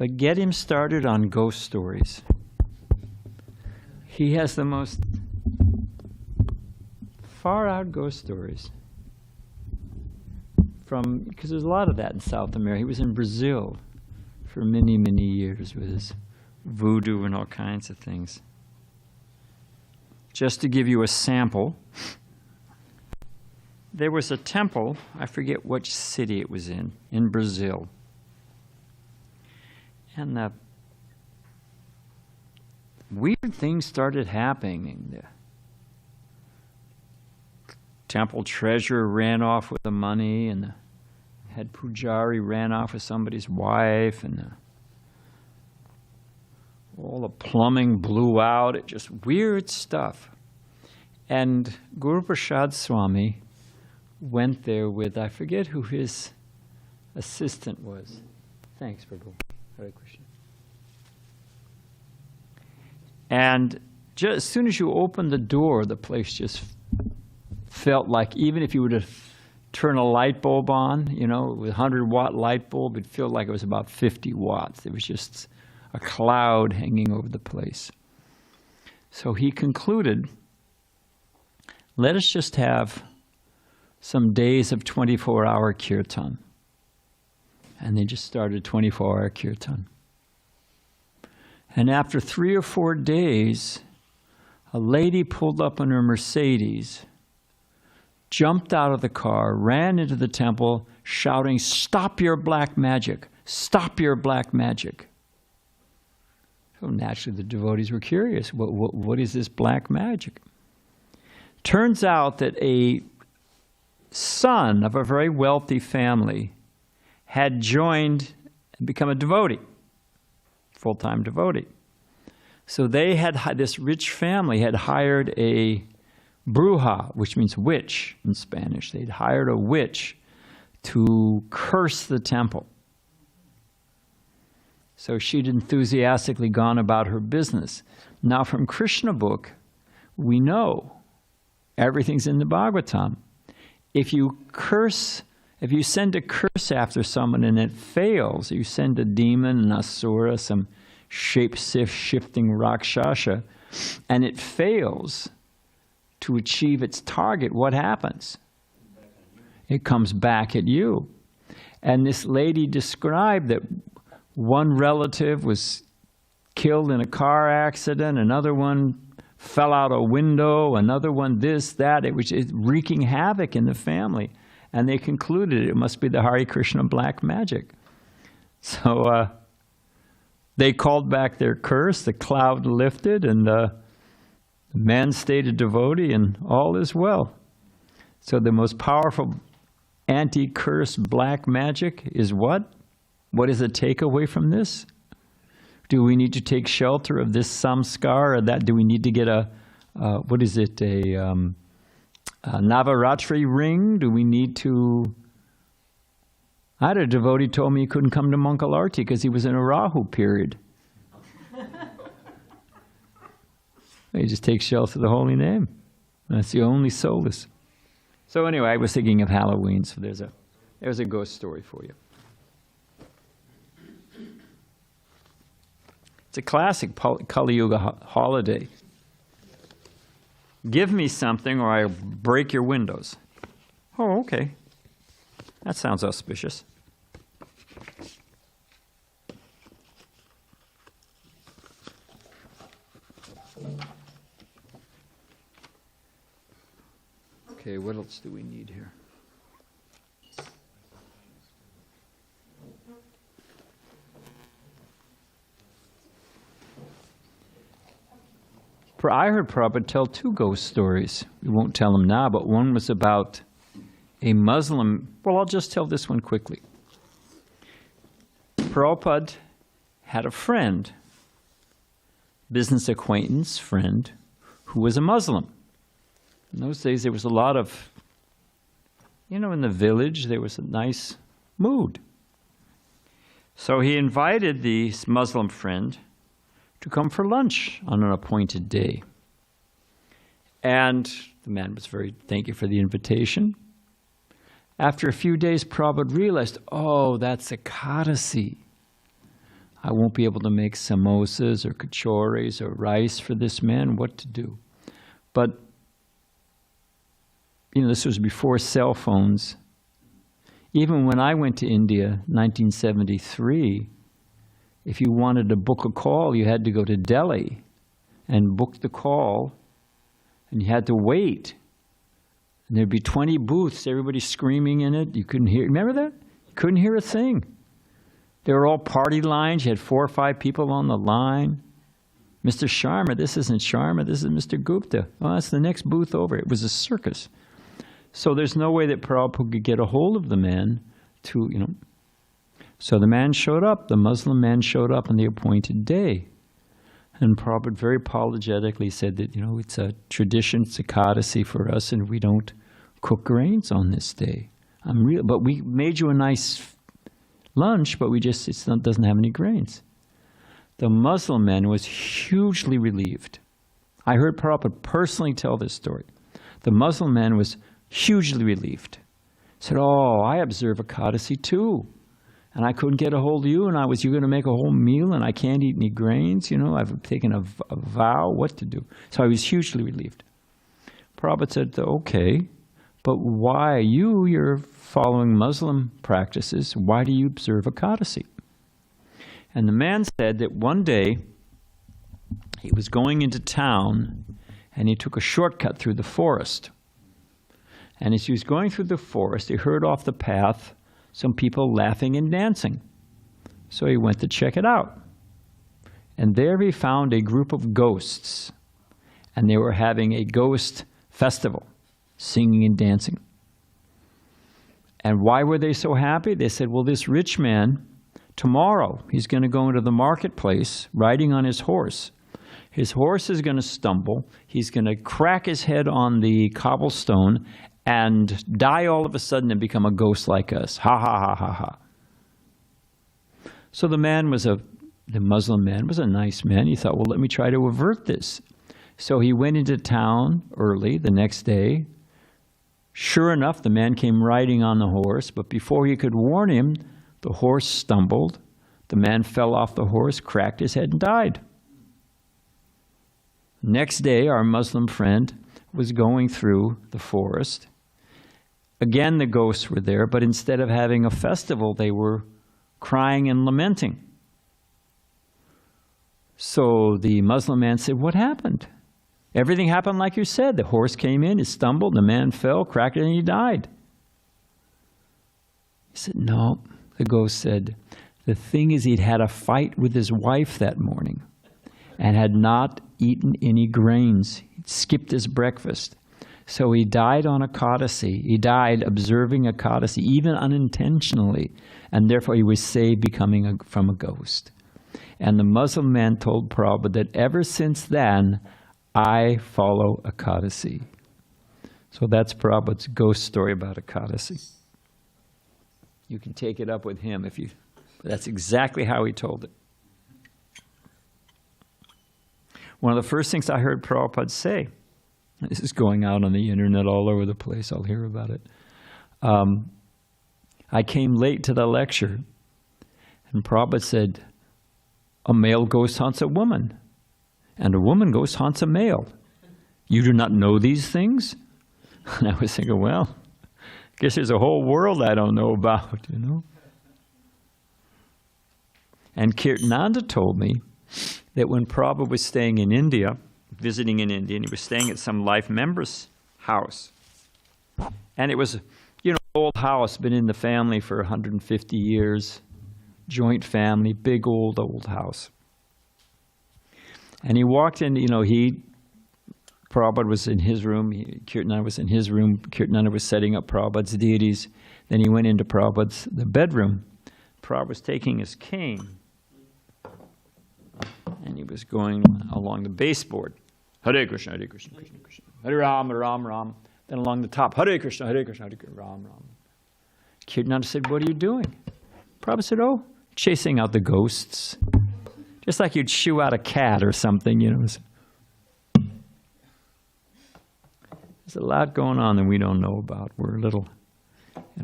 But get him started on ghost stories. He has the most far-out ghost stories. Because there's a lot of that in South America. He was in Brazil for many, many years with his voodoo and all kinds of things. Just to give you a sample, there was a temple, I forget which city it was in Brazil. And the weird things started happening. The temple treasurer ran off with the money, and the head pujari ran off with somebody's wife, and all the plumbing blew out. It just weird stuff. And Guru Prasad Swami went there with, I forget who his assistant was. Thanks, Prabhu. Hare Krishna. And just as soon as you opened the door, the place just felt like, even if you were to turn a light bulb on, you know, with a 100-watt light bulb, it felt like it was about 50 watts. It was just a cloud hanging over the place. So he concluded, let us just have some days of 24-hour kirtan. And they just started 24-hour kirtan. And after 3 or 4 days, a lady pulled up in her Mercedes, jumped out of the car, ran into the temple, shouting, "Stop your black magic! Stop your black magic!" So naturally the devotees were curious. What is this black magic? Turns out that a son of a very wealthy family had joined and become a devotee, full-time devotee. So they had, this rich family had hired a bruja, which means witch in Spanish. They'd hired a witch to curse the temple. So she'd enthusiastically gone about her business. Now from Krishna book, we know everything's in the Bhagavatam. If you send a curse after someone and it fails, you send a demon, an asura, some shape-shifting rakshasa, and it fails to achieve its target, what happens? It comes back at you. And this lady described that one relative was killed in a car accident, another one fell out a window, another one this, that. It was wreaking havoc in the family. And they concluded it must be the Hare Krishna black magic. So they called back their curse, the cloud lifted, and the man stayed a devotee, and all is well. So the most powerful anti-curse black magic is what? What is the takeaway from this? Do we need to take shelter of this samskar or that? Do we need to get a Navaratri ring? Do we need to... I had a devotee told me he couldn't come to Mangalarti because he was in a Rahu period. You just take shelter of the holy name. That's the only solace. So anyway, I was thinking of Halloween, so there's a ghost story for you. It's a classic Kali Yuga holiday. Give me something or I'll break your windows. Oh, okay. That sounds auspicious. Okay, what else do we need here? I heard Prabhupada tell 2 ghost stories. We won't tell them now, but one was about a Muslim. Well, I'll just tell this one quickly. Prabhupada had a friend, business acquaintance friend, who was a Muslim. In those days, there was a lot of, in the village, there was a nice mood. So he invited this Muslim friend to come for lunch on an appointed day. And the man was thank you for the invitation. After a few days, Prabhupada realized, oh, that's Ekadasi. I won't be able to make samosas or kachores or rice for this man. What to do? But, this was before cell phones. Even when I went to India, 1973, if you wanted to book a call, you had to go to Delhi and book the call, and you had to wait. And there'd be 20 booths, everybody screaming in it. You couldn't hear. Remember that? You couldn't hear a thing. They were all party lines. You had 4 or 5 people on the line. Mr. Sharma, this isn't Sharma, this is Mr. Gupta. Oh, that's the next booth over. It was a circus. So there's no way that Prabhupada could get a hold of the man to, So the man showed up, the Muslim man showed up on the appointed day. And Prabhupada very apologetically said that, it's a tradition, it's a courtesy for us, and we don't cook grains on this day. But we made you a nice lunch, but it doesn't have any grains. The Muslim man was hugely relieved. I heard Prabhupada personally tell this story. The Muslim man was hugely relieved. He said, oh, I observe Ekadasi too. And I couldn't get a hold of you, and you're going to make a whole meal, and I can't eat any grains, I've taken a vow, what to do? So I was hugely relieved. Prabhupada said, okay, but why you're following Muslim practices, why do you observe Ekadasi? And the man said that one day he was going into town and he took a shortcut through the forest. And as he was going through the forest, he heard off the path some people laughing and dancing. So he went to check it out. And there he found a group of ghosts, and they were having a ghost festival, singing and dancing. And why were they so happy? They said, well, this rich man, tomorrow he's going to go into the marketplace riding on his horse. His horse is going to stumble. He's going to crack his head on the cobblestone and die all of a sudden and become a ghost like us. Ha, ha, ha, ha, ha. So the Muslim man was a nice man. He thought, well, let me try to avert this. So he went into town early the next day. Sure enough, the man came riding on the horse, but before he could warn him, the horse stumbled. The man fell off the horse, cracked his head, and died. Next day, our Muslim friend was going through the forest. Again, the ghosts were there, but instead of having a festival, they were crying and lamenting. So the Muslim man said, what happened? Everything happened like you said. The horse came in, it stumbled, the man fell, cracked it, and he died. He said, no. The ghost said, the thing is he'd had a fight with his wife that morning and had not eaten any grains. He'd skipped his breakfast. So he died on Ekadasi. He died observing Ekadasi, even unintentionally, and therefore he was saved from a ghost. And the Muslim man told Prabhupada that ever since then, I follow Ekadasi. So that's Prabhupada's ghost story about Ekadasi. You can take it up with him if you. That's exactly how he told it. One of the first things I heard Prabhupada say, this is going out on the internet all over the place, I'll hear about it. I came late to the lecture, and Prabhupada said, a male ghost haunts a woman, and a woman ghost haunts a male. You do not know these things? And I was thinking, well, I guess there's a whole world I don't know about, And Kirtananda told me that when Prabhupada was staying in India, visiting in India, and he was staying at some life member's house. And it was, an old house, been in the family for 150 years, joint family, big old house. And he walked in, Prabhupada was in his room, Kirtananda was in his room, Kirtananda was setting up Prabhupada's deities. Then he went into the bedroom. Prabhupada was taking his cane, and he was going along the baseboard. Hare Krishna, Hare Krishna, Krishna Krishna, Hare Ram, Ram Ram. Then along the top, Hare Krishna, Hare Krishna, Hare Krishna, Ram Ram. Kirtananda said, what are you doing? Prabhupada said, oh, chasing out the ghosts. Just like you'd shoo out a cat or something, There's a lot going on that we don't know about. We're in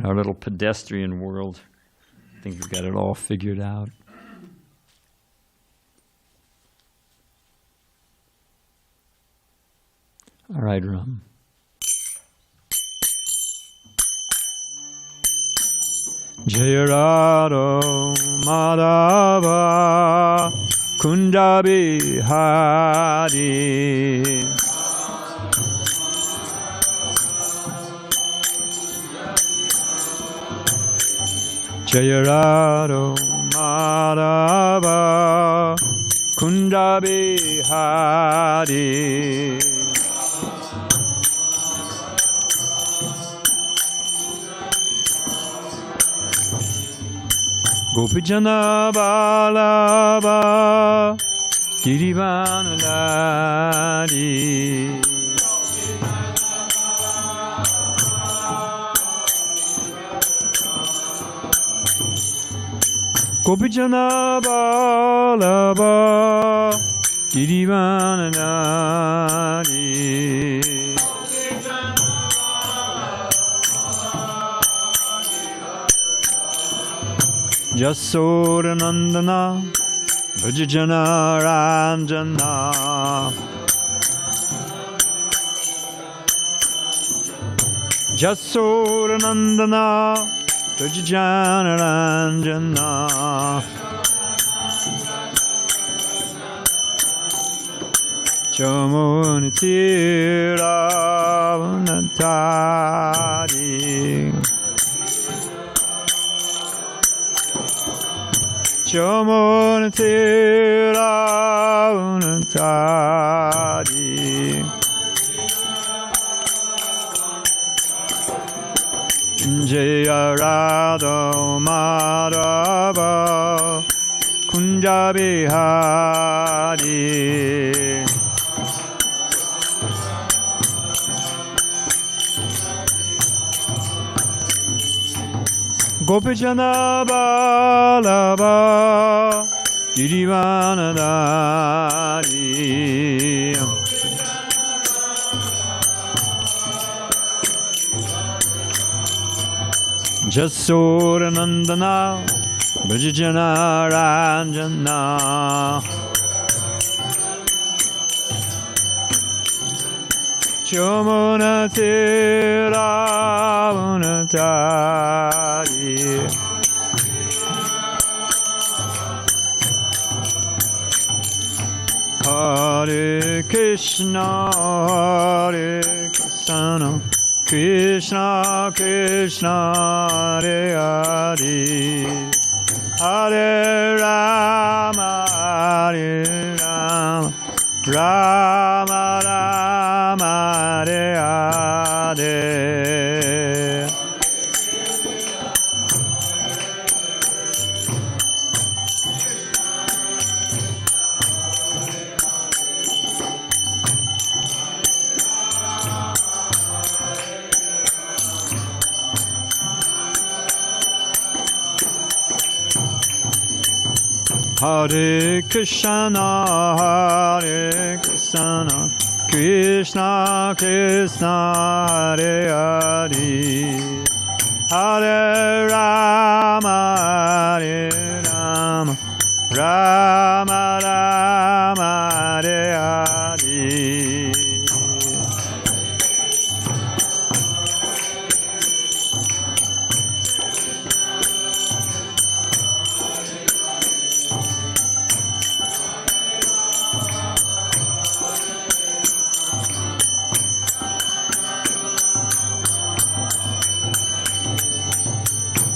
our little pedestrian world, I think we've got it all figured out. All right, Ram. Jaya Radha Madhava Kunda Bihari Jaya Radha Madhava Kunda Bihari Gopijana Balaba Girivanadari Gopijana Balaba Girivanadari Jasoda Nandana Vajjana Ranjana Jasoda Nandana Vajjana Ranjana Chamunitira Vanatari Chamunitira Vanatari Jaya Radha Madhava Kunja Bihari Gopijana Balaba Girivanadari Jasoda Nandana Vajjana Ranjana Chamunatira Vanatari Hare Krishna Krishna Krishna Hare Hare Hare Rama Hare Rama Rama Rama Hare Hare Hare Krishna Krishna Krishna Hare Hare Hare Rama Hare Rama Rama Rama Hare Hare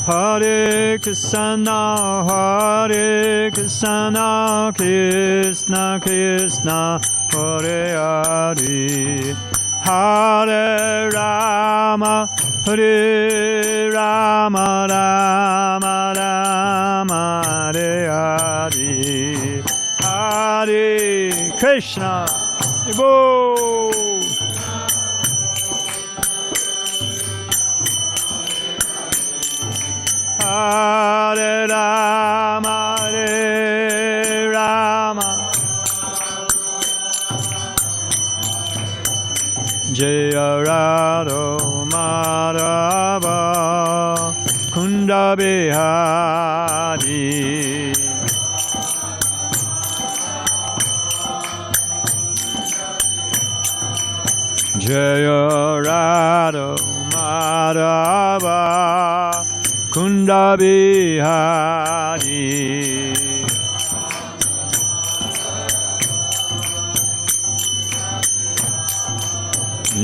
Hare Krishna Krishna Krishna Hare Hare Hare Rama Hare Rama Rama Rama Hare Hare Hare Krishna Hare Rama Hare Rama Jaya Radha Madhava Kunda Bihari Jaya Radha Madhava Kunda Bihari.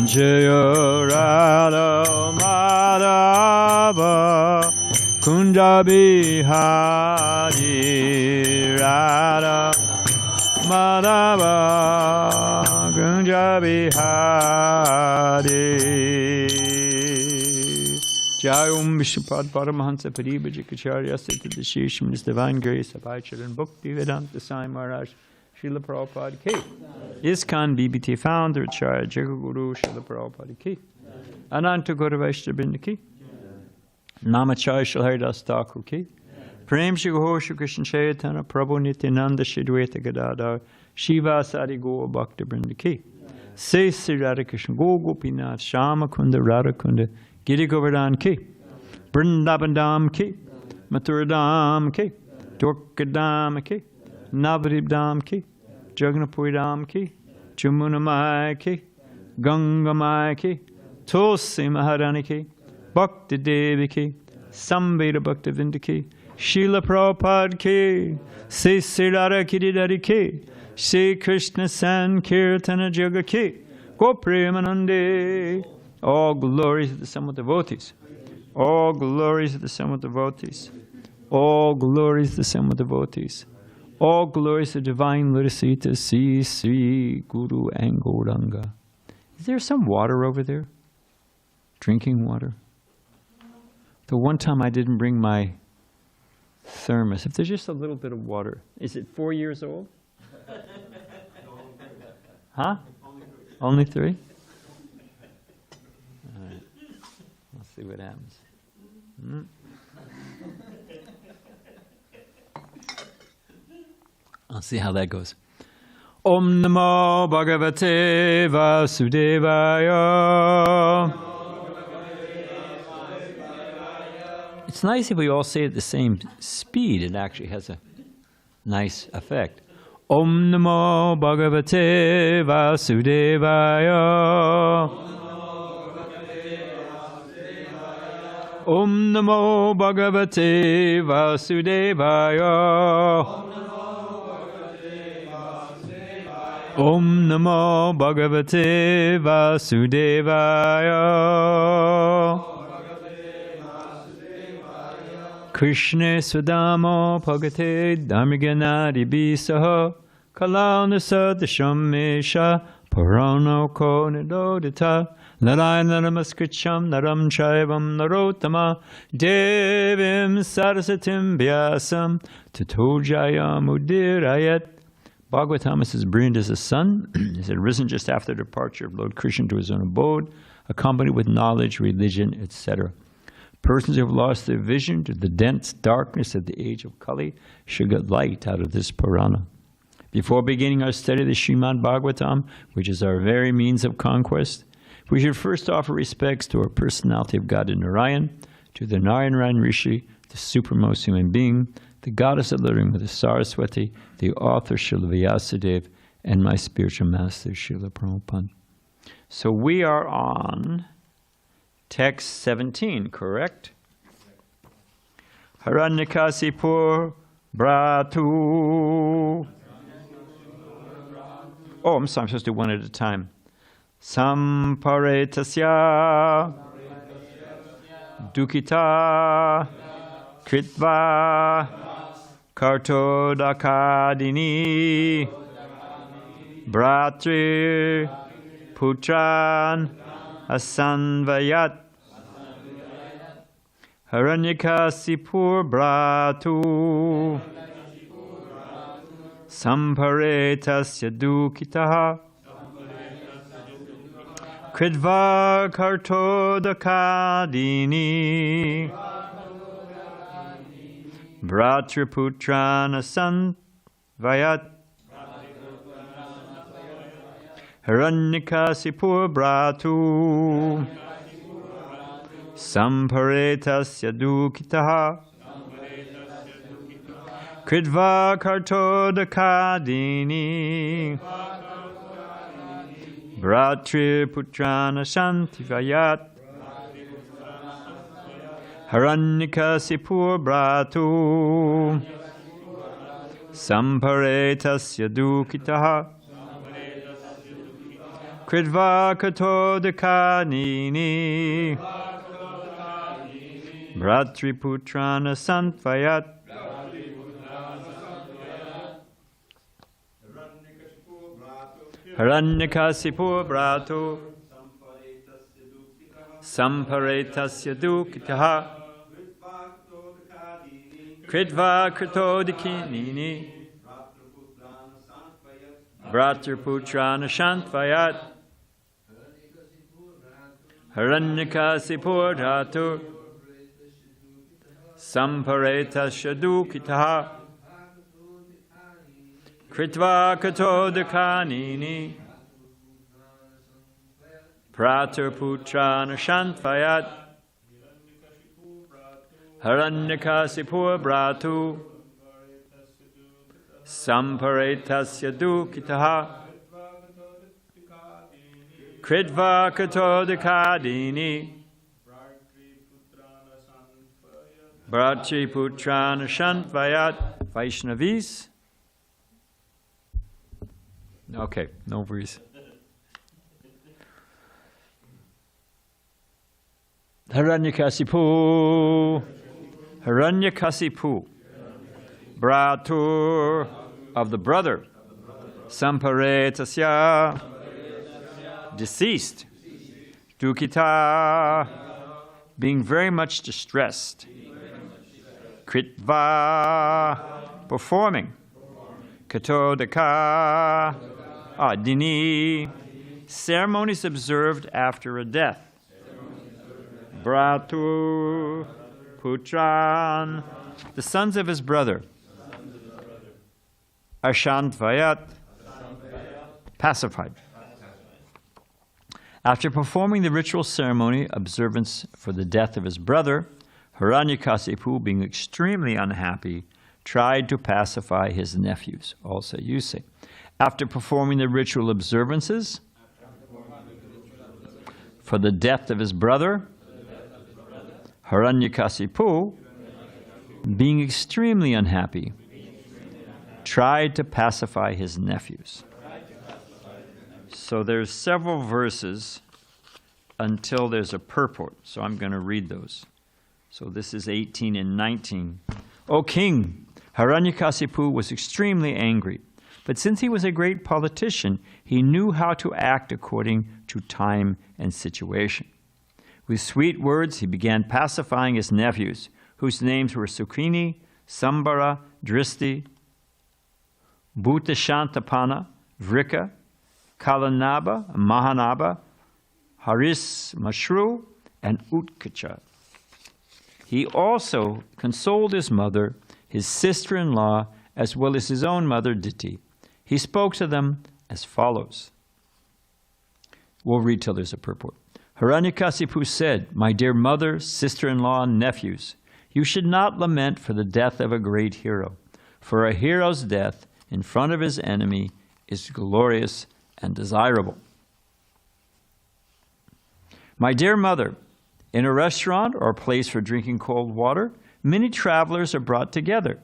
Jaya Radha Madhava Kunda Bihari. Radha Madhava Kunda Bihari. Jai Om Vishwapad Paramahansa Pariba Jikacharya Sati Dashisham His Divine Grace Abhay Charan Bhakti Vedanta Sai Maharaj Srila Prabhupada Ki. ISKCON BBT Founder Acharya Jagaguru Srila Prabhupada Ki. Ananta Guru Vaishnava Ki. Namacharya Srila Haridas Thakur Ki. Prem Shri Gaur Shri Krishna Chaitanya Prabhu Nityananda Shri Dvaita Gadadhar Shiva Sadi Gaur Bhakta Vrinda Ki. Say Sri Radha Krishna Gaur Gopinath Shama Kunda Radha Kunda Giri Govardhan Ki. Vrindavan Dham Ki. Mathura Dham Ki. Dwarka Dham Ki. Navadip Dham Ki. Jagannathpuri Dham Ki. Jamuna Mai Ki. Ganga Mai Ki. Tulsi Maharani Ki. Bhakti Devi Ki. Samveda Bhakti Vinda Ki. Srila Prabhupada Ki. Say Sri Radha Kiridari Ki. Say Krishna Sankirtana Jaga Ki. Go Premanande. All glories of the Samvat devotees. All glories of the Samvat devotees. All glories of the Samvat devotees. All glories of divine Lidasita Sri Sri Guru and Gauranga. Is there some water over there? Drinking water? The one time I didn't bring my thermos. If there's just a little bit of water. Is it 4 years old? Huh? Only 3? All right. Let's see what happens. I'll see how that goes. Om Namo Bhagavate Vasudevaya. It's nice if we all say it at the same speed. It actually has a nice effect. Om Namo Bhagavate Vasudevaya. Om Namo Bhagavate Vasudevaya. Om Namo Bhagavate Vasudevaya. Krishna Swadamo Bhagate Dharmiganadi Bisaha Kalanasa Dashamesha Parano Ko Nidodita Narayana Namaskricham Naram Chaivam Narotama Devim Sarasatim Vyasam Tato Jayam Udirayat. Bhagavatam is brilliant as the sun. He had risen just after the departure of Lord Krishna to his own abode, accompanied with knowledge, religion, etc. Persons who have lost their vision to the dense darkness of the age of Kali should get light out of this Purana. Before beginning our study of the Srimad Bhagavatam, which is our very means of conquest, we should first offer respects to our personality of God in Narayan, to the Narayan Rishi, the supremmost human being, the goddess of living with the Saraswati, the author Srila Vyasadeva, and my spiritual master Srila Prabhupada. So we are on text 17, correct? Haranyakasipur Bratu. Oh, I'm sorry, I'm supposed to do one at a time. Samparetasya Dukita Kritva Kartodakadini Bratri Putran Asanvayat Haranyakasipur Bratu Samparetasya Dukitaha Kridva Kartodakadini Vratriputrana Sanvayat Haranyakasipur Bratu Samparetasya Dukitaha Kridva Kartodakadini Bratri putrana shantivayat. Haranyakasipur bratu. Samparetasya dukitaha. Kridva katodhakanini. Bratri putrana santvayat. Haranyakasipur bratu. Samparetasya dukitaha. Kridva katodhakanini. Bratri putrana santvayat. Haranyakasipur bratu. Samparetasya dukitaha. Kritva katodhakanini. Prater putrana shantvayat. Haranyakasipur bratu. Samparetasya dukitaha. Kritva katodhakanini. Bratri putrana shantvayat. Vaishnavis. Okay, no worries. Haranyakasipu. Haranyakasipu. Bratur of the brother. Samparetasya. Deceased. Dukita. Being very much distressed. Kritva. Performing. Katodaka. Dini. Ceremonies observed after a death. Bratu. Putran. The sons of his brother. Ashantvayat. Pacified. After performing the ritual ceremony observance for the death of his brother, Hiranyakasipu, being extremely unhappy, tried to pacify his nephews. Also, you say. After performing the ritual observances for the death of his brother, Hiranyakasipu, being extremely unhappy, tried to pacify his nephews. So there's several verses until there's a purport. So I'm going to read those. So this is 18 and 19. O king, Hiranyakasipu was extremely angry. But since he was a great politician, he knew how to act according to time and situation. With sweet words, he began pacifying his nephews, whose names were Sukhini, Sambara, Dristi, Bhutashantapana, Vrika, Kalanaba, Mahanaba, Haris Mashru, and Utkacha. He also consoled his mother, his sister-in-law, as well as his own mother, Diti. He spoke to them as follows. We'll read till there's a purport. Hiranyakasipu said, "My dear mother, sister-in-law, and nephews, you should not lament for the death of a great hero, for a hero's death in front of his enemy is glorious and desirable. My dear mother, in a restaurant or a place for drinking cold water, many travelers are brought together,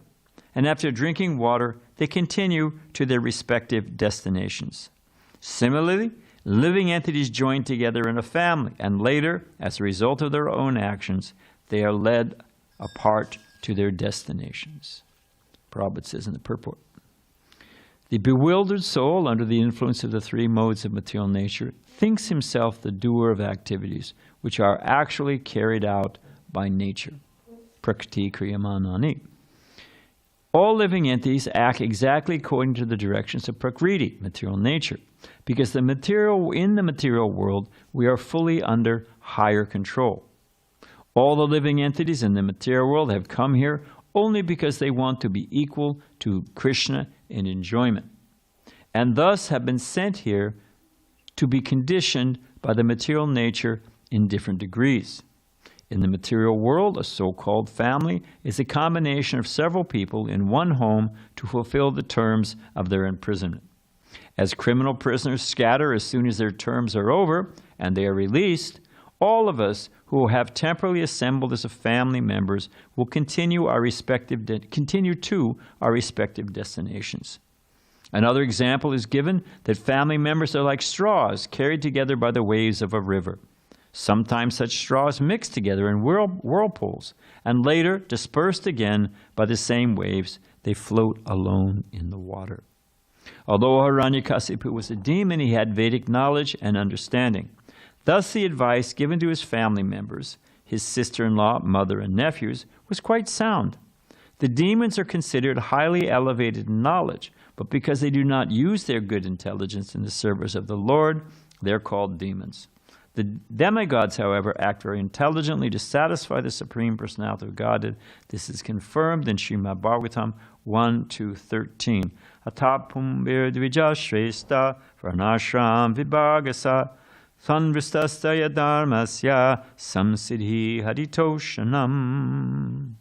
and after drinking water, they continue to their respective destinations. Similarly, living entities join together in a family, and later, as a result of their own actions, they are led apart to their destinations." Prabhupada says in the purport. The bewildered soul, under the influence of the three modes of material nature, thinks himself the doer of activities which are actually carried out by nature. Prakriti kriyamanani. All living entities act exactly according to the directions of Prakriti, material nature, because in the material world, we are fully under higher control. All the living entities in the material world have come here only because they want to be equal to Krishna in enjoyment, and thus have been sent here to be conditioned by the material nature in different degrees. In the material world, a so-called family is a combination of several people in one home to fulfill the terms of their imprisonment. As criminal prisoners scatter as soon as their terms are over and they are released, all of us who have temporarily assembled as family members will continue to our respective destinations. Another example is given that family members are like straws carried together by the waves of a river. Sometimes such straws mix together in whirlpools, and later, dispersed again by the same waves, they float alone in the water. Although Hiranyakasipu was a demon, he had Vedic knowledge and understanding. Thus the advice given to his family members, his sister-in-law, mother, and nephews, was quite sound. The demons are considered highly elevated in knowledge, but because they do not use their good intelligence in the service of the Lord, they're called demons. The demigods, however, act very intelligently to satisfy the Supreme Personality of Godhead. This is confirmed in Srimad Bhagavatam 1-13. Atapum virdvija shrestha varnashram vibhagasa sanvristasya dharmasya samsiddhi haritoshanam.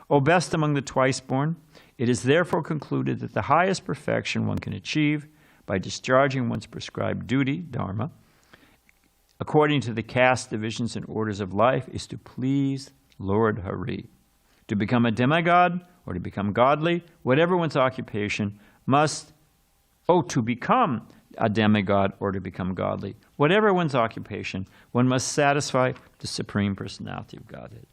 O best among the twice-born, it is therefore concluded that the highest perfection one can achieve by discharging one's prescribed duty, dharma, according to the caste divisions and orders of life, is to please Lord Hari. To become a demigod or to become godly, whatever one's occupation, to become a demigod or to become godly, whatever one's occupation, one must satisfy the Supreme Personality of Godhead.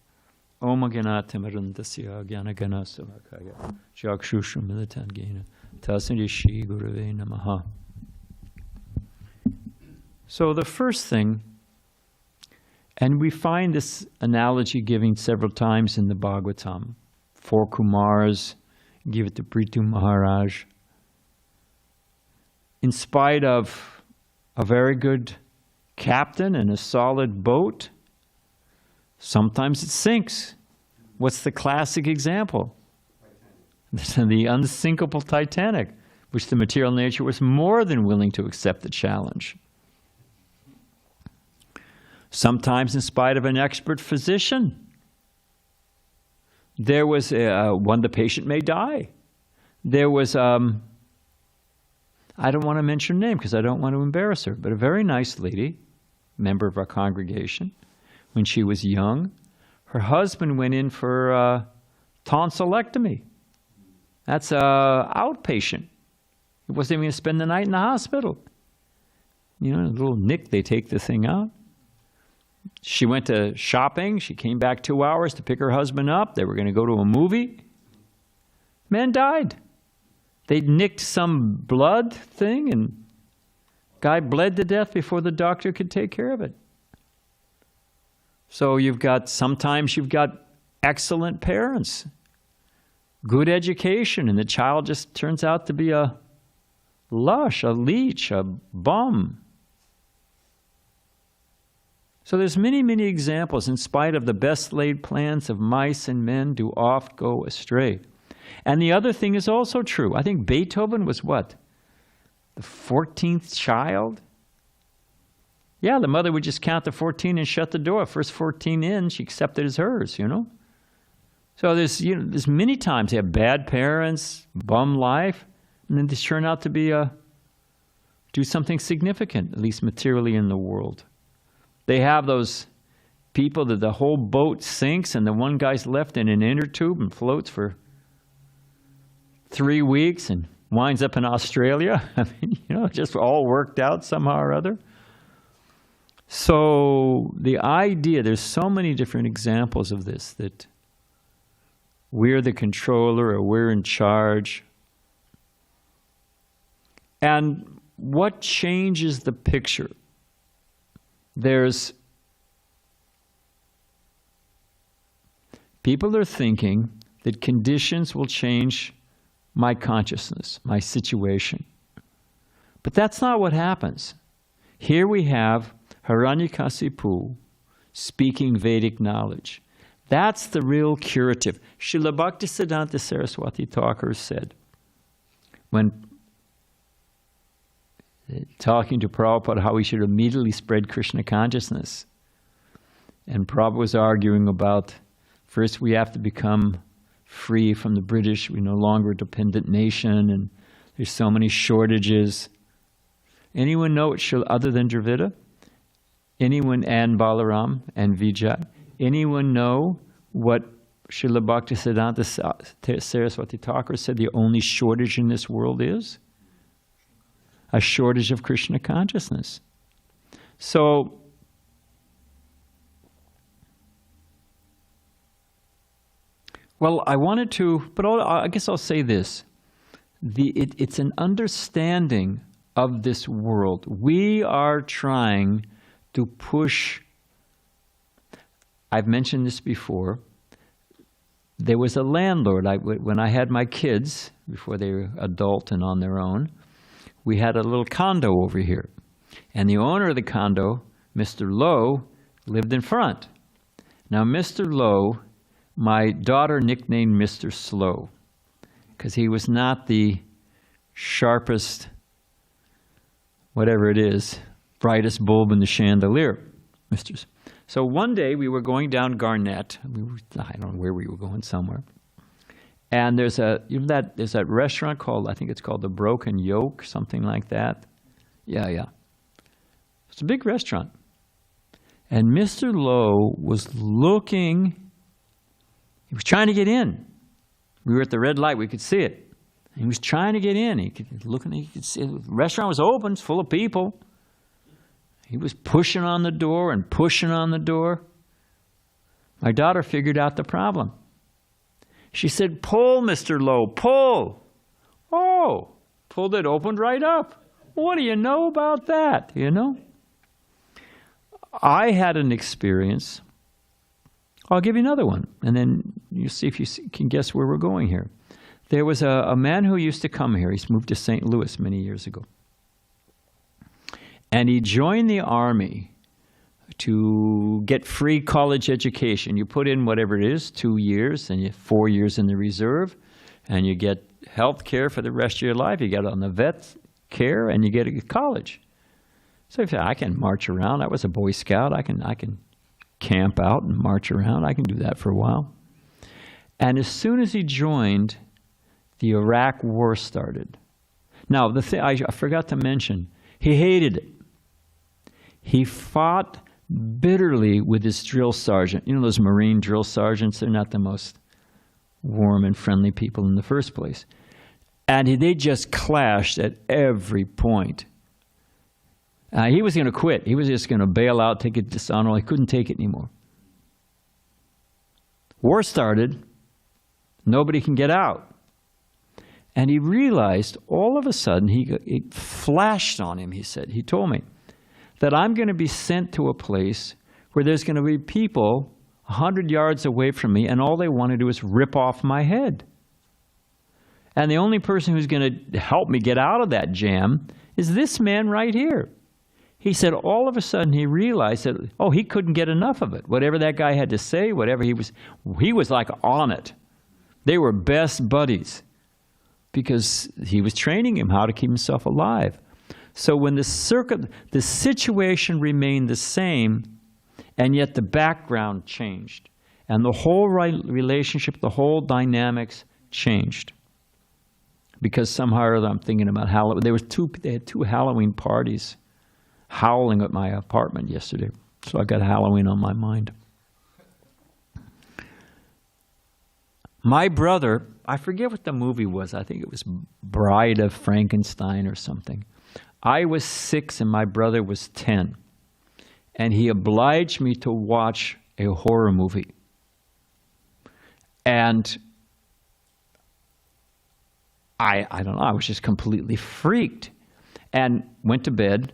Om Ganatimarundasya Gyanagana Samakaya Chakshushamilitangena Tasirishi Gurave Namaha. So the first thing, and we find this analogy given several times in the Bhagavatam. 4 Kumars give it to Prithu Maharaj. In spite of a very good captain and a solid boat, sometimes it sinks. What's the classic example? The unsinkable Titanic, which the material nature was more than willing to accept the challenge. Sometimes in spite of an expert physician, there was the patient may die. There was, I don't want to mention her name because I don't want to embarrass her, but a very nice lady, member of our congregation, when she was young, her husband went in for tonsillectomy. That's outpatient. He wasn't even going to spend the night in the hospital. You know, a little nick, they take the thing out. She went to shopping. She came back 2 hours to pick her husband up. They were going to go to a movie. Man died. They nicked some blood thing, and guy bled to death before the doctor could take care of it. So sometimes you've got excellent parents, good education, and the child just turns out to be a lush, a leech, a bum. So there's many, many examples. In spite of the best laid plans of mice and men do oft go astray. And the other thing is also true. I think Beethoven was what? The 14th child? Yeah, the mother would just count to 14 and shut the door. First 14 in, she accepted as hers, you know. So there's many times they have bad parents, bum life, and then they turn out to do something significant, at least materially in the world. They have those people that the whole boat sinks and the one guy's left in an inner tube and floats for 3 weeks and winds up in Australia. I mean, just all worked out somehow or other. So the idea, there's so many different examples of this, that we're the controller or we're in charge. And what changes the picture? People are thinking that conditions will change my consciousness, my situation. But that's not what happens. Here we have Hiranyakasipu speaking Vedic knowledge. That's the real curative. Srila Bhaktisiddhanta Saraswati Thakur said, when talking to Prabhupada how he should immediately spread Krishna consciousness, and Prabhupada was arguing about, first we have to become free from the British, we're no longer a dependent nation, and there's so many shortages. Anyone know what other than Dravida? Anyone, and Balaram and Vijay? Anyone know what Srila Bhaktisiddhanta Saraswati Thakur said the only shortage in this world is? A shortage of Krishna consciousness. So, well, I wanted to, but I guess I'll say this. It's an understanding of this world. We are trying to push, I've mentioned this before, there was a landlord, when I had my kids, before they were adult and on their own, we had a little condo over here. And the owner of the condo, Mr. Lowe, lived in front. Now, Mr. Lowe, my daughter nicknamed Mr. Slow, because he was not the sharpest, whatever it is, brightest bulb in the chandelier, Mr. So one day we were going down Garnett. I don't know where we were going, somewhere. And there's that restaurant called, I think it's called the Broken Yoke, something like that. Yeah. It's a big restaurant. And Mr. Lowe was looking, he was trying to get in. We were at the red light, we could see it. He was trying to get in. He could see the restaurant was open, it's full of people. He was pushing on the door and pushing on the door. My daughter figured out the problem. She said, "Pull, Mr. Lowe, pull." Oh, pulled it, opened right up. What do you know about that, you know? I had an experience. I'll give you another one, and then you see if you can guess where we're going here. There was a man who used to come here. He's moved to St. Louis many years ago. And he joined the Army to get free college education. You put in whatever it is, 2 years, and you 4 years in the reserve, and you get health care for the rest of your life. You get on the vet care, and you get a college. So if I can march around, I was a Boy Scout. I can camp out and march around. I can do that for a while. And as soon as he joined, the Iraq War started. Now, the thing I forgot to mention, he hated it. He fought bitterly with his drill sergeant. You know those Marine drill sergeants? They're not the most warm and friendly people in the first place. And they just clashed at every point. He was going to quit. He was just going to bail out, take it dishonorable. He couldn't take it anymore. War started. Nobody can get out. And he realized all of a sudden, it flashed on him, he said. He told me that I'm going to be sent to a place where there's going to be people 100 yards away from me, and all they want to do is rip off my head. And the only person who's going to help me get out of that jam is this man right here. He said all of a sudden he realized that, he couldn't get enough of it. Whatever that guy had to say, whatever he was like on it. They were best buddies because he was training him how to keep himself alive. So when the situation remained the same, and yet the background changed, and the whole relationship, the whole dynamics changed. Because somehow or other, I'm thinking about Halloween. They had two Halloween parties howling at my apartment yesterday. So I got Halloween on my mind. My brother, I forget what the movie was. I think it was Bride of Frankenstein or something. I was 6 and my brother was 10. And he obliged me to watch a horror movie. And I don't know, I was just completely freaked. And went to bed.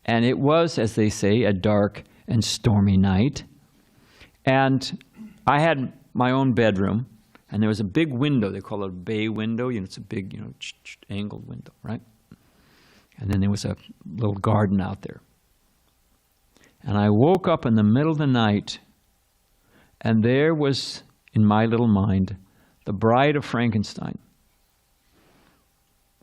And it was, as they say, a dark and stormy night. And I had my own bedroom. And there was a big window. They call it a bay window. It's a big, angled window, right? And then there was a little garden out there. And I woke up in the middle of the night, and there was, in my little mind, the Bride of Frankenstein.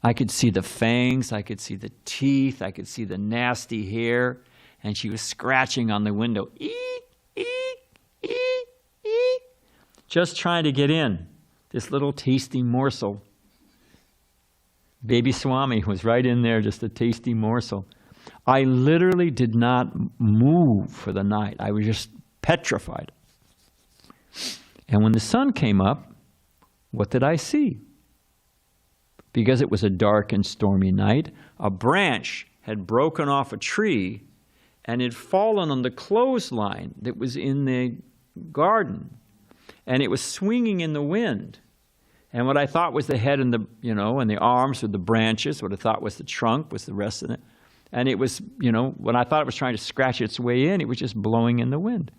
I could see the fangs, I could see the teeth, I could see the nasty hair, and she was scratching on the window. Eek, eek, eek, eek. Just trying to get in. This little tasty morsel. Baby Swami was right in there, just a tasty morsel. I literally did not move for the night. I was just petrified. And when the sun came up, what did I see? Because it was a dark and stormy night, a branch had broken off a tree and had fallen on the clothesline that was in the garden. And it was swinging in the wind. And what I thought was the head and the, and the arms were the branches. What I thought was the trunk was the rest of it. And it was, when I thought it was trying to scratch its way in, it was just blowing in the wind.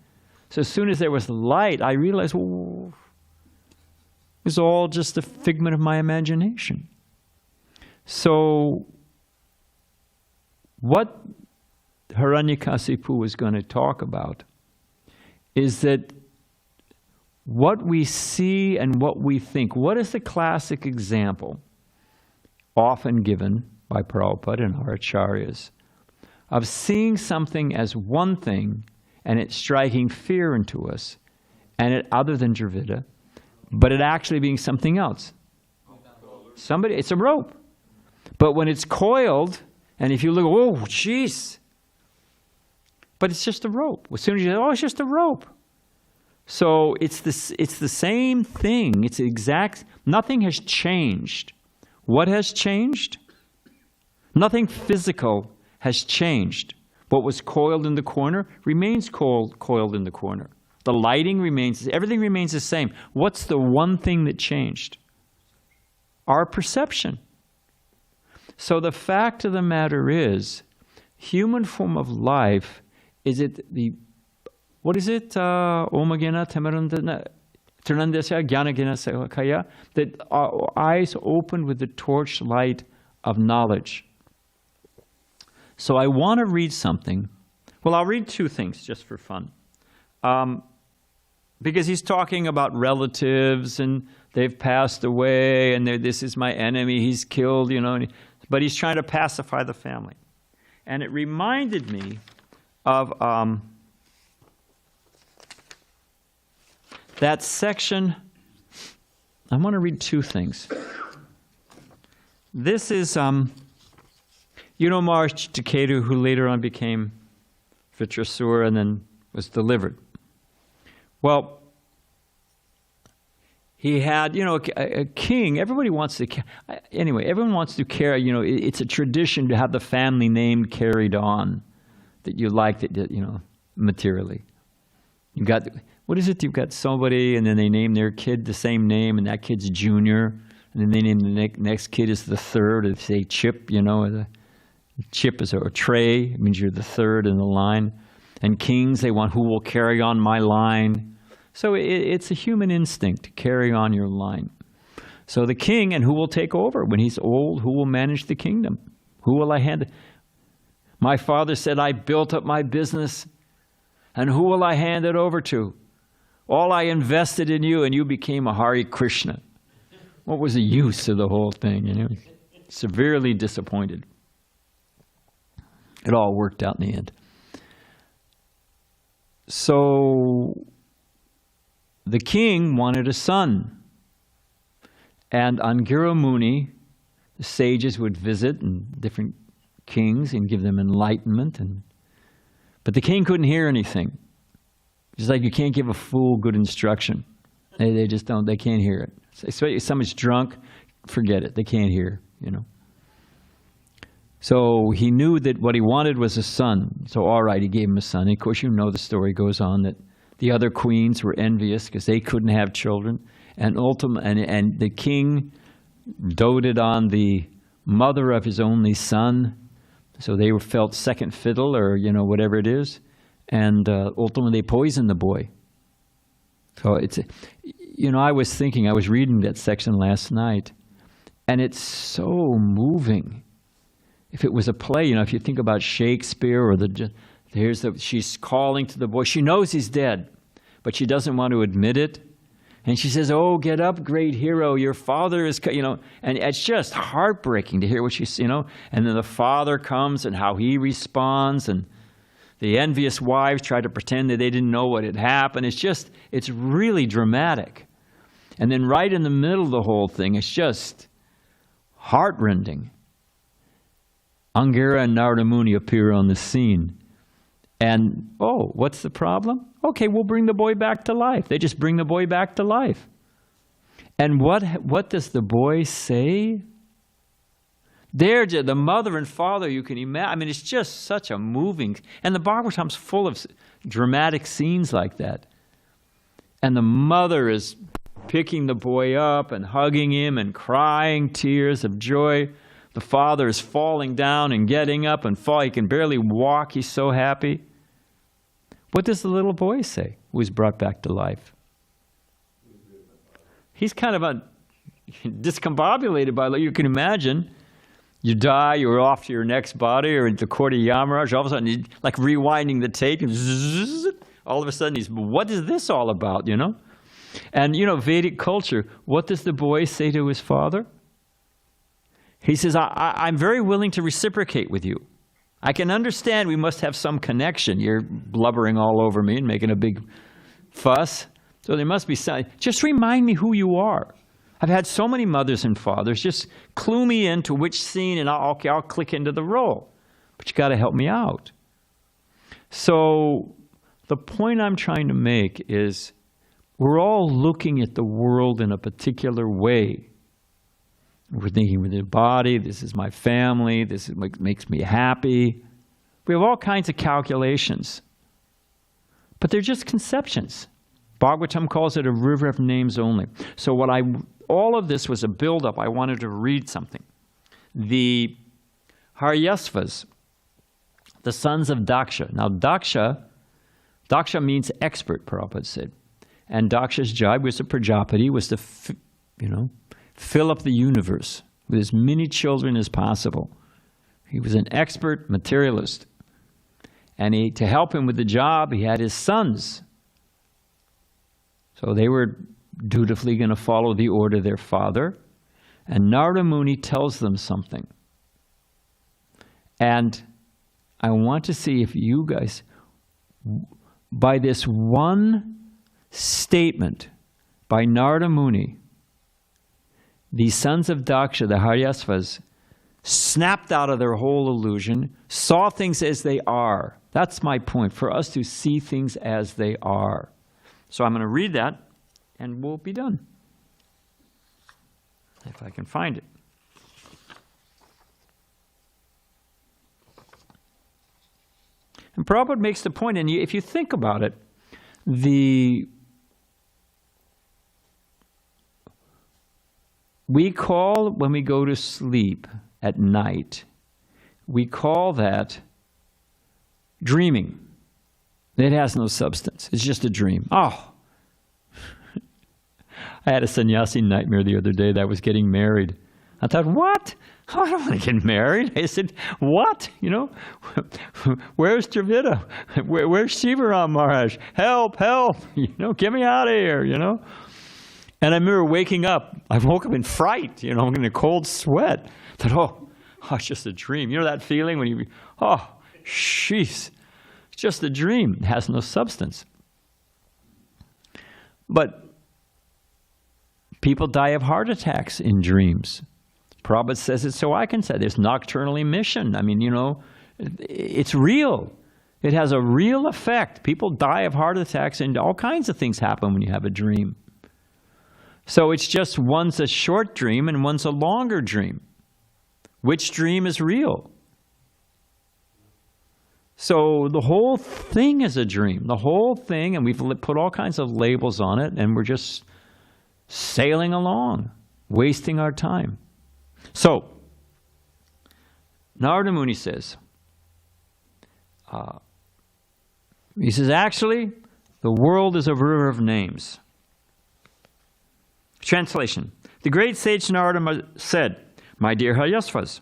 So as soon as there was light, I realized, it was all just a figment of my imagination. So what Hiranyakasipu was going to talk about is that what we see and what we think. What is the classic example often given by Prabhupada and our acharyas of seeing something as one thing and it striking fear into us, and it other than Dravida, but it actually being something else? It's a rope. But when it's coiled, and if you look, oh, jeez, but it's just a rope. As soon as you say, it's just a rope. So it's the same thing. It's exact. Nothing has changed. What has changed? Nothing physical has changed. What was coiled in the corner remains coiled in the corner. The lighting remains, everything remains the same. What's the one thing that changed? Our perception. So the fact of the matter is, human form of life, is it the, what is it? Omagena Tamarandana Ternandesya Gyanagena Sakaya, that our eyes opened with the torchlight of knowledge. So I want to read something. Well, I'll read two things just for fun. Because he's talking about relatives and they've passed away and this is my enemy, he's killed, but he's trying to pacify the family. And it reminded me of that section. I want to read two things. This is, Maharaj Chiketu, who later on became Vitrasur and then was delivered. Well, he had, a king. Everybody wants to, everyone wants to carry, it's a tradition to have the family name carried on that you like, materially. You got, what is it? You've got somebody and then they name their kid the same name and that kid's Junior. And then they name the next kid as the third. If they say Chip, the Chip is a tray. It means you're the third in the line. And kings, they want who will carry on my line. So it's a human instinct to carry on your line. So the king, and who will take over when he's old? Who will manage the kingdom? Who will I hand? My father said, I built up my business, and who will I hand it over to? All I invested in you, and you became a Hare Krishna. What was the use of the whole thing? Severely disappointed. It all worked out in the end. So the king wanted a son. And Angira Muni, the sages would visit and different kings and give them enlightenment. But the king couldn't hear anything. Just like you can't give a fool good instruction. They just don't, they can't hear it. Especially if someone's drunk, forget it. They can't hear, So he knew that what he wanted was a son. So all right, he gave him a son. And of course, the story goes on that the other queens were envious because they couldn't have children. And and the king doted on the mother of his only son. So they felt second fiddle or, whatever it is. And ultimately they poisoned the boy. So it's, I was reading that section last night, and it's so moving. If it was a play, if you think about Shakespeare or she's calling to the boy. She knows he's dead, but she doesn't want to admit it. And she says, oh, get up, great hero, your father is, and it's just heartbreaking to hear what she's, and then the father comes and how he responds, and the envious wives try to pretend that they didn't know what had happened. It's really dramatic. And then right in the middle of the whole thing, it's just heartrending. Angara and Narada Muni appear on the scene. And, oh, what's the problem? Okay, we'll bring the boy back to life. They just bring the boy back to life. And what does the boy say? They're the mother and father, you can imagine. I mean, it's just such a moving, and the Bhagavatam's full of dramatic scenes like that. And the mother is picking the boy up and hugging him and crying tears of joy. The father is falling down and getting up and fall. He can barely walk. He's so happy. What does the little boy say who is brought back to life? He's kind of discombobulated by, you can imagine. You die, you're off to your next body or into the court of Yamaraj. All of a sudden, you're like rewinding the tape. And all of a sudden, what is this all about, you know? And, you know, Vedic culture, what does the boy say to his father? He says, I'm very willing to reciprocate with you. I can understand we must have some connection. You're blubbering all over me and making a big fuss. So there must be some. Just remind me who you are. I've had so many mothers and fathers. Just clue me into which scene and I'll click into the role. But you got to help me out. So the point I'm trying to make is we're all looking at the world in a particular way. We're thinking with the body, this is my family, this is what makes me happy. We have all kinds of calculations. But they're just conceptions. Bhagavatam calls it a river of names only. So all of this was a build-up. I wanted to read something. The Haryasvas, the sons of Daksha. Now Daksha means expert, Prabhupada said. And Daksha's job was a Prajapati, was to, fill up the universe with as many children as possible. He was an expert materialist. And to help him with the job, he had his sons. So they were dutifully going to follow the order of their father. And Narada Muni tells them something. And I want to see if you guys, by this one statement by Narada Muni, these sons of Daksha, the Haryasvas, snapped out of their whole illusion, saw things as they are. That's my point, for us to see things as they are. So I'm going to read that, and we'll be done. If I can find it. And Prabhupada makes the point, and if you think about it, we call, when we go to sleep at night, we call that dreaming. It has no substance. It's just a dream. Oh! I had a sannyasi nightmare the other day that I was getting married. I thought, what? Oh, I don't want to get married. I said, what? Where's Dravida? Where's Shivaram Maharaj? Help, help! Get me out of here, And I remember waking up. I woke up in fright, in a cold sweat. I thought, oh, it's just a dream. You know that feeling when you, oh, jeez. It's just a dream. It has no substance. But people die of heart attacks in dreams. Prabhupada says it so I can say there's nocturnal emission. I mean, it's real. It has a real effect. People die of heart attacks and all kinds of things happen when you have a dream. So it's just one's a short dream and one's a longer dream. Which dream is real? So the whole thing is a dream. The whole thing, and we've put all kinds of labels on it, and we're just sailing along, wasting our time. So, Narada Muni says, actually, the world is a river of names. Translation. The great sage Narada said, my dear Haryasvas,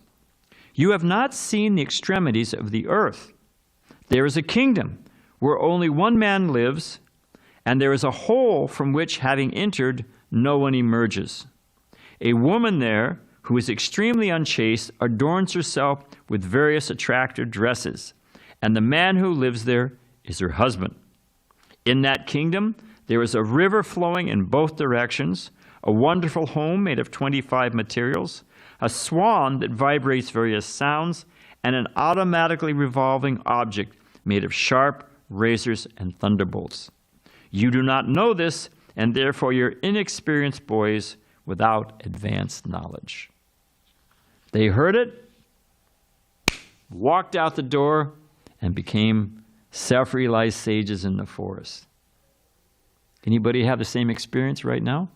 you have not seen the extremities of the earth. There is a kingdom where only one man lives, and there is a hole from which, having entered, no one emerges. A woman there, who is extremely unchaste, adorns herself with various attractive dresses, and the man who lives there is her husband. In that kingdom, there is a river flowing in both directions, a wonderful home made of 25 materials, a swan that vibrates various sounds, and an automatically revolving object made of sharp razors and thunderbolts. You do not know this, and therefore you're inexperienced boys without advanced knowledge. They heard it, walked out the door, and became self-realized sages in the forest. Anybody have the same experience right now?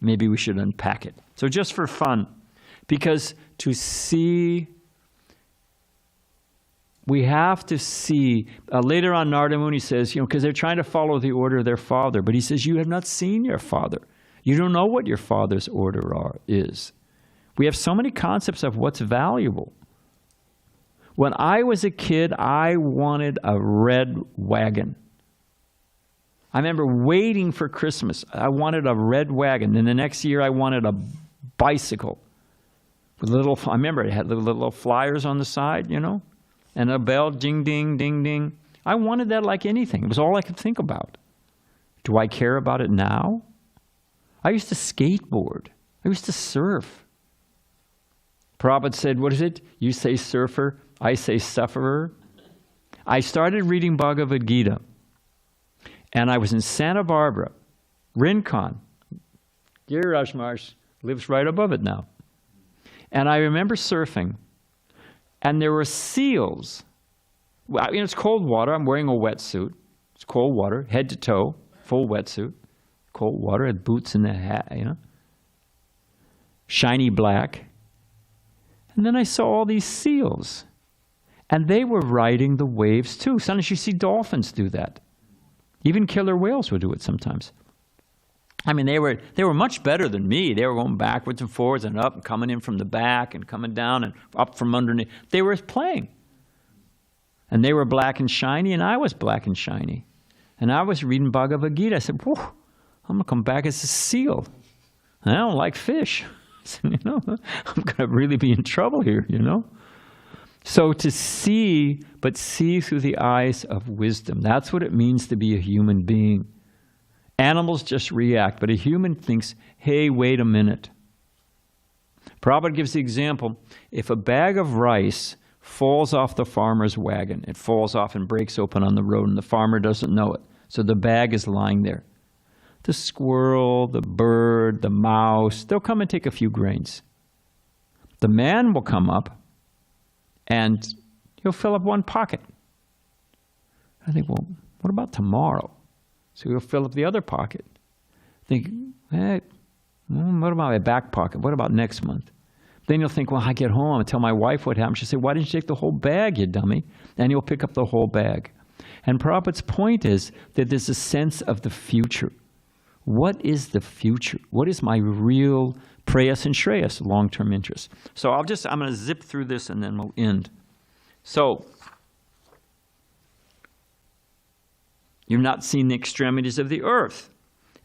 Maybe we should unpack it. So just for fun, because to see, we have to see. Later on, Narada Muni says, because they're trying to follow the order of their father, but he says, you have not seen your father. You don't know what your father's order is. We have so many concepts of what's valuable. When I was a kid, I wanted a red wagon. I remember waiting for Christmas. I wanted a red wagon. Then the next year, I wanted a bicycle. With I remember it had little flyers on the side, and a bell, ding, ding, ding, ding. I wanted that like anything. It was all I could think about. Do I care about it now? I used to skateboard. I used to surf. Prabhupada said, what is it? You say surfer, I say sufferer. I started reading Bhagavad Gita, and I was in Santa Barbara, Rincon. Giriraj Maharaj lives right above it now. And I remember surfing, and there were seals. Well, it's cold water. I'm wearing a wetsuit. It's cold water, head to toe, full wetsuit. Cold water, had boots and a hat, shiny black. And then I saw all these seals, and they were riding the waves too. Sometimes you see dolphins do that. Even killer whales would do it sometimes. I mean, they were much better than me. They were going backwards and forwards and up and coming in from the back and coming down and up from underneath. They were playing. And they were black and shiny, and I was black and shiny. And I was reading Bhagavad Gita. I said, whoa, I'm going to come back as a seal. I don't like fish. I said, I'm going to really be in trouble here, So to see, but see through the eyes of wisdom. That's what it means to be a human being. Animals just react, but a human thinks, hey, wait a minute. Prabhupada gives the example, if a bag of rice falls off the farmer's wagon, it falls off and breaks open on the road, and the farmer doesn't know it. So the bag is lying there. The squirrel, the bird, the mouse, they'll come and take a few grains. The man will come up, and he'll fill up one pocket. I think, well, what about tomorrow? So he'll fill up the other pocket. Think, hey, what about my back pocket? What about next month? Then you'll think, well, I get home and tell my wife what happened. She'll say, why didn't you take the whole bag, you dummy? And you'll pick up the whole bag. And Prabhupada's point is that there's a sense of the future. What is the future? What is my real prayas and shreyas, long-term interest? So I'm going to zip through this and then we'll end. So, you've not seen the extremities of the earth.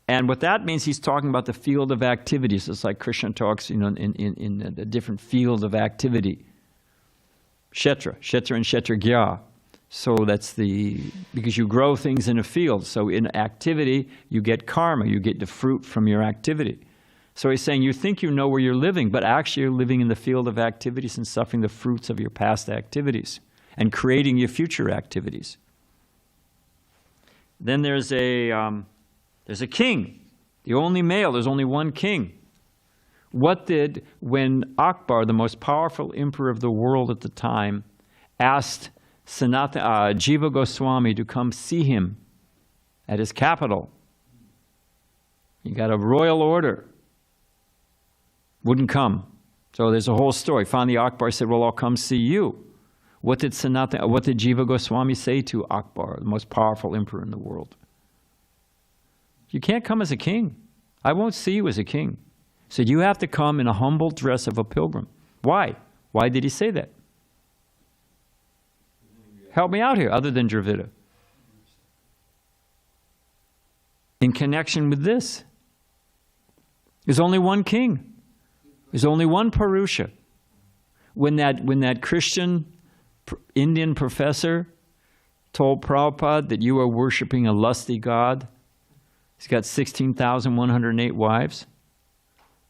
And what that means, he's talking about the field of activities. It's like Krishna talks, in the different field of activity. Kshetra and Kshetragya. So that's because you grow things in a field. So in activity, you get karma, you get the fruit from your activity. So he's saying you think you know where you're living, but actually you're living in the field of activities and suffering the fruits of your past activities and creating your future activities. Then there's a king, the only male. There's only one king. When Akbar, the most powerful emperor of the world at the time, asked Jiva Goswami to come see him at his capital, he got a royal order. Wouldn't come. So there's a whole story. Finally, Akbar said, well, I'll come see you. What did Jiva Goswami say to Akbar, the most powerful emperor in the world? You can't come as a king. I won't see you as a king. He said, you have to come in a humble dress of a pilgrim. Why? Why did he say that? Help me out here, other than Dravida. In connection with this, there's only one king. There's only one Purusha. When that Christian Indian professor told Prabhupada that you are worshiping a lusty god, he's got 16,108 wives.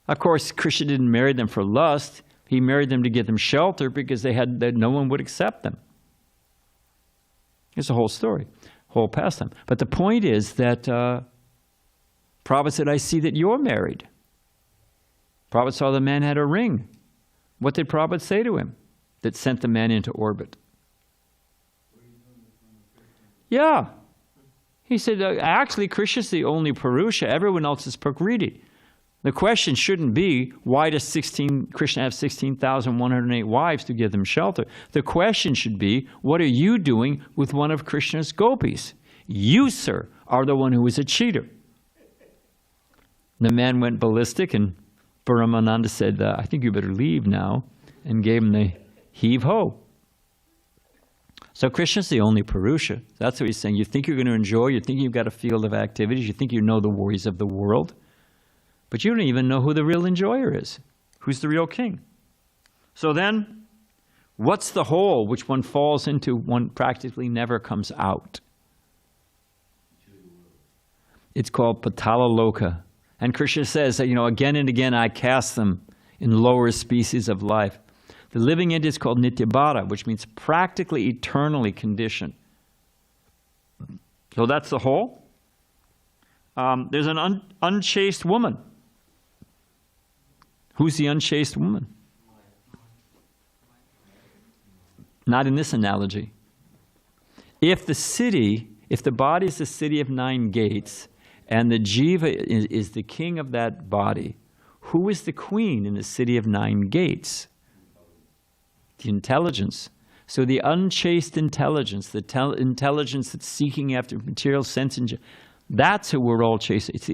Of course, Krishna didn't marry them for lust. He married them to give them shelter because no one would accept them. It's a whole story, whole pastime. But the point is that Prabhupada said, I see that you're married. Prabhupada saw the man had a ring. What did Prabhupada say to him that sent the man into orbit? Yeah. He said, actually, Krishna's the only Purusha. Everyone else is Prakriti. The question shouldn't be, why does Krishna have 16,108 wives to give them shelter? The question should be, what are you doing with one of Krishna's gopis? You, sir, are the one who is a cheater. The man went ballistic, and Paramananda said, I think you better leave now, and gave him the heave-ho. So Krishna's the only Purusha. That's what he's saying. You think you're going to enjoy, you think you've got a field of activities, you think you know the worries of the world, but you don't even know who the real enjoyer is. Who's the real king? So then, what's the hole which one falls into, one practically never comes out? It's called Patala Loka. And Krishna says that, again and again I cast them in lower species of life. The living entity is called Nityabhara, which means practically eternally conditioned. So that's the whole. There's an unchaste woman. Who's the unchaste woman? Not in this analogy. If the body is the city of 9 gates, and the jiva is the king of that body, who is the queen in the city of 9 gates? The intelligence. So the unchaste intelligence, the intelligence that's seeking after material sense, that's who we're all chasing. It's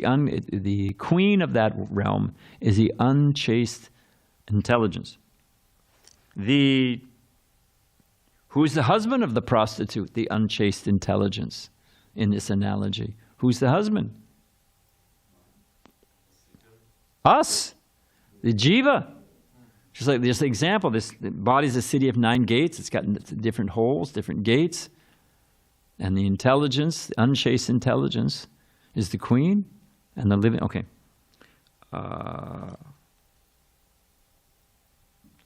the queen of that realm is the unchaste intelligence. Who's the husband of the prostitute? The unchaste intelligence in this analogy. Who's the husband? Us. The jiva. Just like this example, this body is a city of 9 gates. It's got different holes, different gates. And the intelligence, the unchaste intelligence, is the queen and the living. Okay.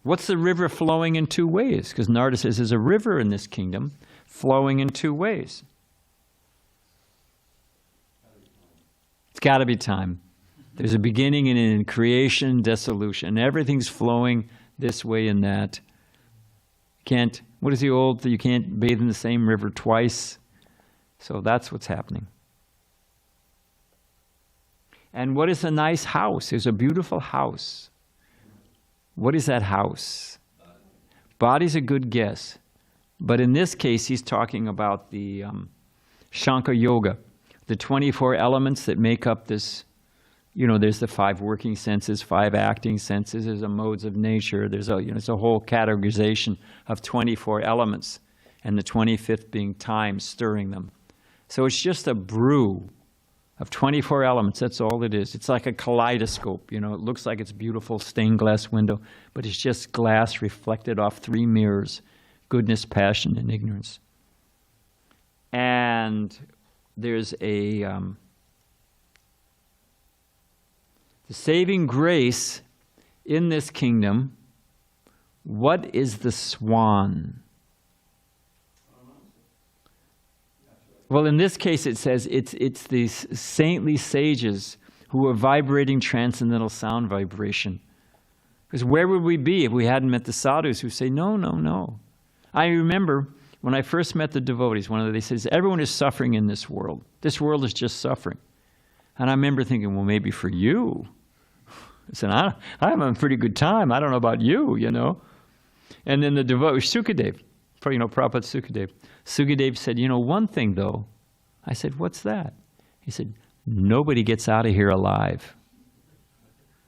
What's the river flowing in 2 ways? Because Narada says there's a river in this kingdom flowing in 2 ways. It's got to be time. There's a beginning and an end, creation, dissolution. And everything's flowing this way and that. What is the old, you can't bathe in the same river twice. So that's what's happening. And what is a nice house? There's a beautiful house. What is that house? Body's a good guess. But in this case, he's talking about the Shankar Yoga, the 24 elements that make up this. There's the 5 working senses, 5 acting senses, there's the modes of nature, there's it's a whole categorization of 24 elements, and the 25th being time, stirring them. So it's just a brew of 24 elements, that's all it is. It's like a kaleidoscope, it looks like it's beautiful stained glass window, but it's just glass reflected off 3 mirrors, goodness, passion, and ignorance. And there's the saving grace in this kingdom. What is the swan? Well, in this case, it says it's these saintly sages who are vibrating transcendental sound vibration. Because where would we be if we hadn't met the sadhus who say, no, no, no. I remember when I first met the devotees, they says, everyone is suffering in this world. This world is just suffering. And I remember thinking, well, maybe for you. I said, I'm having a pretty good time. I don't know about you, And then the devotee, Sukadev, Prabhupada Sukadev. Sukadev said, one thing though. I said, what's that? He said, nobody gets out of here alive.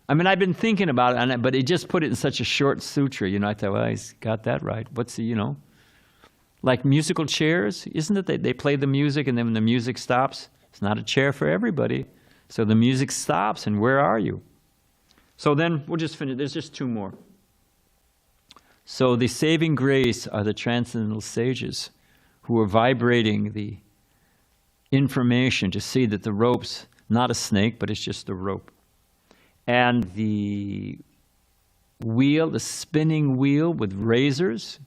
I mean, I've been thinking about it, but he just put it in such a short sutra. I thought, well, he's got that right. What's the, like musical chairs, isn't it? They play the music, and then when the music stops, it's not a chair for everybody. So the music stops, and where are you? So then we'll just finish. There's just 2 more. So the saving grace are the transcendental sages who are vibrating the information to see that the rope's not a snake, but it's just a rope. And the wheel, the spinning wheel with razors.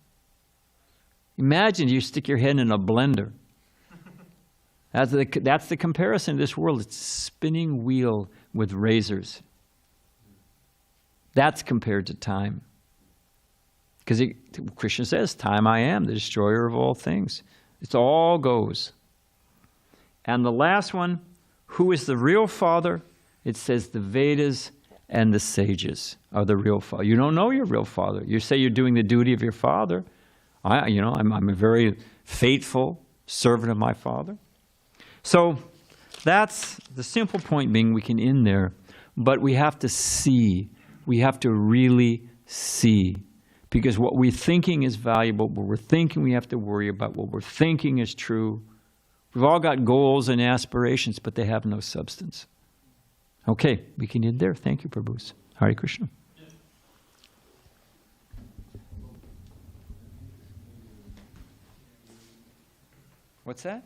Imagine you stick your head in a blender. That's the comparison of this world. It's a spinning wheel with razors. That's compared to time. Because Krishna says, time I am, the destroyer of all things. It all goes. And the last one, who is the real father? It says the Vedas and the sages are the real father. You don't know your real father. You say you're doing the duty of your father. I'm a very faithful servant of my father. So that's the simple point being we can end there, but we have to see. We have to really see. Because what we're thinking is valuable, what we're thinking we have to worry about, what we're thinking is true. We've all got goals and aspirations, but they have no substance. Okay, we can end there. Thank you, Prabhus. Hare Krishna. What's that?